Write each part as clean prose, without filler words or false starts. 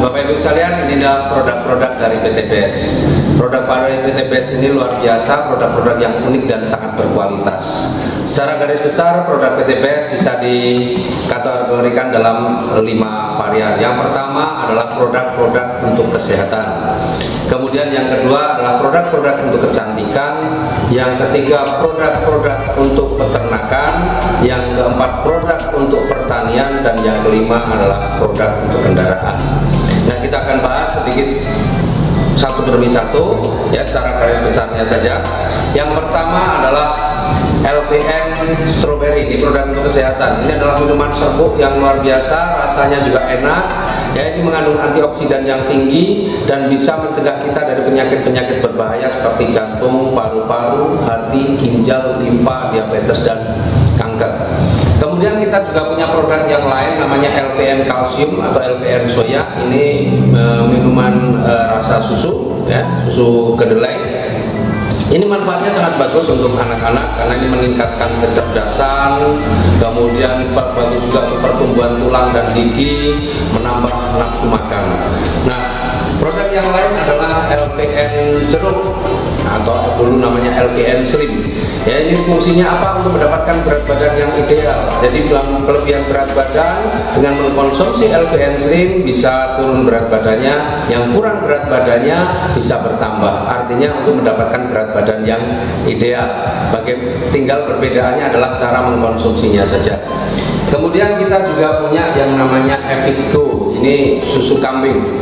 Bapak Ibu sekalian, inilah produk-produk dari PTBS. Produk dari PTBS ini luar biasa, produk-produk yang unik dan sangat berkualitas. Secara garis besar, produk PTBS bisa dikategorikan dalam 5 varian. Yang pertama adalah produk-produk untuk kesehatan. Kemudian yang kedua adalah produk-produk untuk kecantikan. Yang ketiga, produk-produk untuk peternakan. Yang keempat, produk untuk pertanian. Dan yang kelima adalah produk untuk kendaraan. Nah, kita akan bahas sedikit satu demi satu, ya, secara garis besarnya saja. Yang pertama adalah LVN Strawberry, ini produk untuk kesehatan. Ini adalah minuman serbuk yang luar biasa, rasanya juga enak. Ya, ini mengandung antioksidan yang tinggi dan bisa mencegah kita dari penyakit-penyakit berbahaya seperti jantung, paru-paru, hati, ginjal, limpa, diabetes, dan kanker. Kemudian kita juga punya produk yang lain namanya LVN Kalsium atau LVN Soya. Ini minuman rasa susu, ya, susu kedelai. Ini manfaatnya sangat bagus untuk anak-anak karena ini meningkatkan kecerdasan, kemudian bagus juga untuk pertumbuhan tulang dan gigi, menambah nafsu makan. Nah, produk yang lain adalah LVN jeruk atau dulu namanya LVN Slim. Ya, ini fungsinya apa? Untuk mendapatkan berat badan yang ideal. Jadi dalam kelebihan berat badan dengan mengkonsumsi LVN Slim bisa turun berat badannya, yang kurang berat badannya bisa bertambah. Artinya untuk mendapatkan berat badan yang ideal. Tinggal perbedaannya adalah cara mengkonsumsinya saja. Kemudian kita juga punya yang namanya Evigo. Ini susu kambing.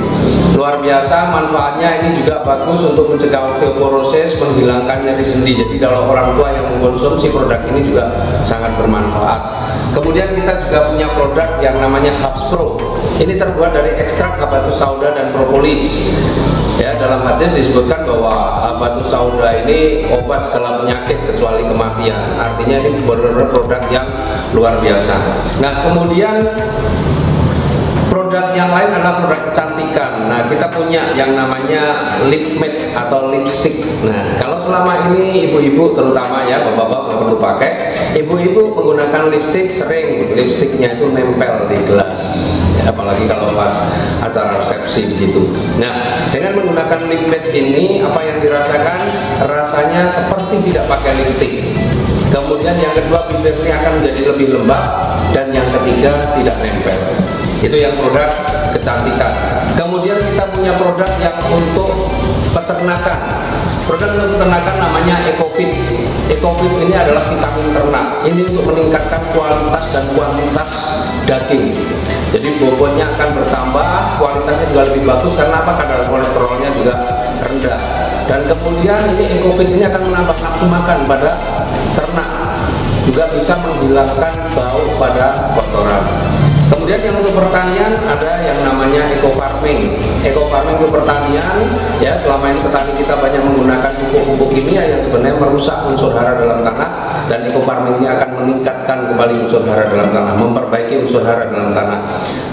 Luar biasa manfaatnya, ini juga bagus untuk mencegah osteoporosis, menghilangkan nyeri sendi. Jadi kalau orang tua yang mengkonsumsi produk ini juga sangat bermanfaat. Kemudian kita juga punya produk yang namanya Hubs Pro. Ini terbuat dari ekstrak habatus sauda dan propolis. Ya, dalam hadis disebutkan bahwa habatus sauda ini obat segala penyakit kecuali kematian. Artinya ini benar-benar produk yang luar biasa. Nah, kemudian produk yang lain adalah produk kecantikan. Nah, kita punya yang namanya lip matte atau lipstick. Nah, kalau selama ini ibu-ibu terutama ya, bapak-bapak nggak perlu pakai. Ibu-ibu menggunakan lipstick, sering lipsticknya itu nempel di gelas. Ya, apalagi kalau pas acara resepsi begitu. Nah, dengan menggunakan lip matte ini, apa yang dirasakan? Rasanya seperti tidak pakai lipstick. Kemudian yang kedua, bibirnya akan menjadi lebih lembab, dan yang ketiga tidak nempel. Itu yang produk kecantikan. Kemudian kita punya produk yang untuk peternakan. Produk untuk peternakan namanya EcoFit. EcoFit ini adalah vitamin ternak. Ini untuk meningkatkan kualitas dan kuantitas daging. Jadi bobotnya akan bertambah, kualitasnya juga lebih bagus karena apa? Kadar kolesterolnya juga rendah. Dan kemudian ini EcoFit ini akan menambah nafsu makan pada ternak. Juga bisa menghilangkan bau pada kotoran. Kemudian yang untuk pertanian ada yang namanya eco farming. Eco farming itu pertanian, ya, selama ini petani kita banyak menggunakan pupuk-pupuk kimia yang sebenarnya merusak unsur hara dalam tanah, dan eco farming ini akan meningkatkan kembali unsur hara dalam tanah, memperbaiki unsur hara dalam tanah.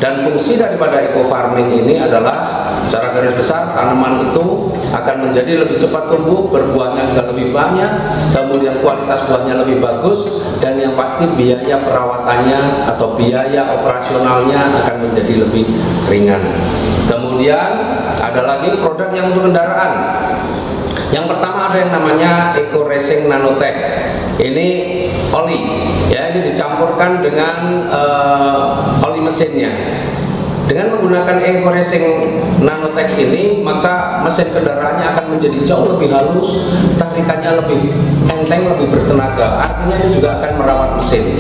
Dan fungsi daripada eco farming ini adalah secara garis besar tanaman itu akan menjadi lebih cepat tumbuh, berbuahnya juga lebih banyak, kemudian kualitas buahnya lebih bagus, dan yang pasti biaya perawatannya atau biaya operasionalnya akan menjadi lebih ringan. Kemudian ada lagi produk yang untuk kendaraan. Yang pertama ada yang namanya Eco Racing Nanotech. Ini oli, ya, ini dicampurkan dengan oli mesinnya. Dengan menggunakan Eco Racing Nanotech ini, maka mesin kendaraannya akan menjadi jauh lebih halus, tarikannya lebih enteng, lebih bertenaga. Artinya ini juga akan merawat mesin.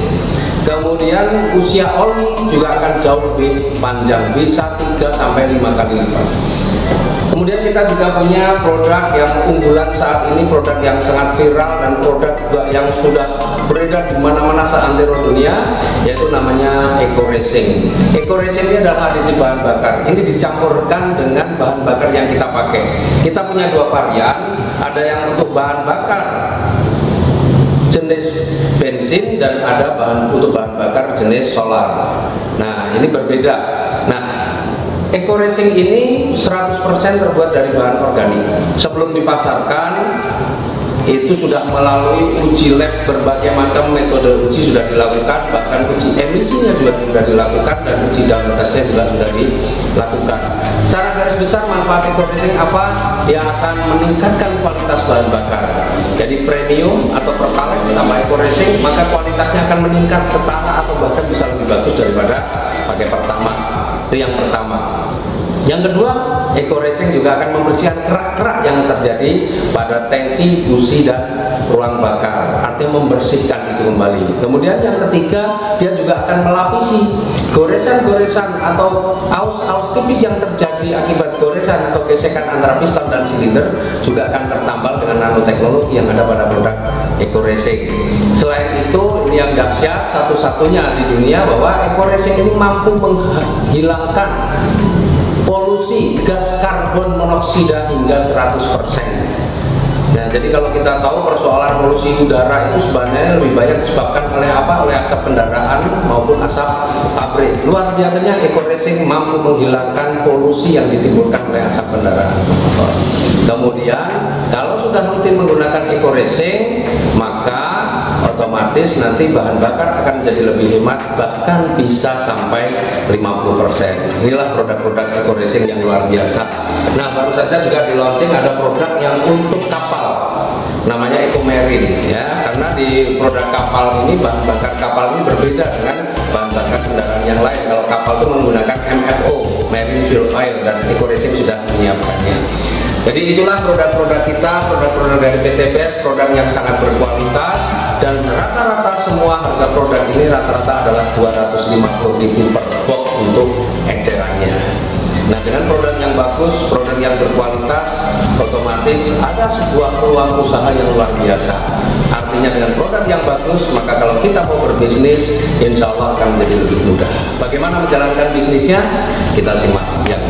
Kemudian usia oli juga akan jauh lebih panjang, bisa 3-5 kali lipat. Kemudian kita juga punya produk yang unggulan saat ini, produk yang sangat viral dan produk juga yang sudah beredar di mana-mana seantero dunia, yaitu namanya Eco Racing. Eco Racing ini adalah aditif bahan bakar. Ini dicampurkan dengan bahan bakar yang kita pakai. Kita punya 2 varian, ada yang untuk bahan bakar jenis bensin dan ada untuk bahan bakar jenis solar. Nah, ini berbeda. Nah, Eco Racing ini 100% terbuat dari bahan organik. Sebelum dipasarkan, itu sudah melalui uji lab, berbagai macam metode uji sudah dilakukan, bahkan uji emisinya juga sudah dilakukan, dan uji dalam tesnya juga sudah dilakukan. Secara garis besar manfaat eco-racing apa? Yang akan meningkatkan kualitas bahan bakar. Jadi premium atau pertalite ditambah eco-racing, maka kualitasnya akan meningkat setara atau bahkan bisa lebih bagus daripada pakai pertama. Itu yang pertama. Yang kedua, eco-racing juga akan membersihkan kerak-kerak yang terjadi pada tangki, busi, dan ruang bakar. Artinya membersihkan itu kembali. Kemudian yang ketiga, dia juga akan melapisi goresan-goresan atau aus-aus tipis yang terjadi akibat goresan atau gesekan antara piston dan silinder, juga akan tertambal dengan nanoteknologi yang ada pada produk eco-racing. Selain itu, ini yang dahsyat satu-satunya di dunia bahwa eco-racing ini mampu menghilangkan polusi gas karbon monoksida hingga 100%. Nah, jadi kalau kita tahu persoalan polusi udara itu sebenarnya lebih banyak disebabkan oleh apa? Oleh asap kendaraan maupun asap pabrik. Luar biasanya eco-racing mampu menghilangkan polusi yang ditimbulkan oleh asap kendaraan motor. Kemudian kalau sudah rutin menggunakan eco-racing, maka otomatis nanti bahan bakar akan menjadi lebih hemat, bahkan bisa sampai 50%. Inilah produk-produk eco-racing yang luar biasa. Nah, baru saja juga di launching ada produk yang untuk kapal, namanya Eco-Marine ya, karena di produk kapal ini bahan bakar kapal ini berbeda dengan bahan bakar kendaraan yang lain. Kalau kapal itu menggunakan MFO, Marine Fuel Oil, dan eco-racing sudah menyiapkannya. Jadi itulah produk-produk kita, produk-produk dari PT BEST, produk yang sangat berkualitas, dan rata-rata semua harga produk ini rata-rata adalah 250.000 per box untuk ecerannya. Nah, dengan produk yang bagus, produk yang berkualitas, otomatis ada sebuah peluang usaha yang luar biasa. Artinya dengan produk yang bagus, maka kalau kita mau berbisnis, insya Allah akan menjadi lebih mudah. Bagaimana menjalankan bisnisnya? Kita simak yang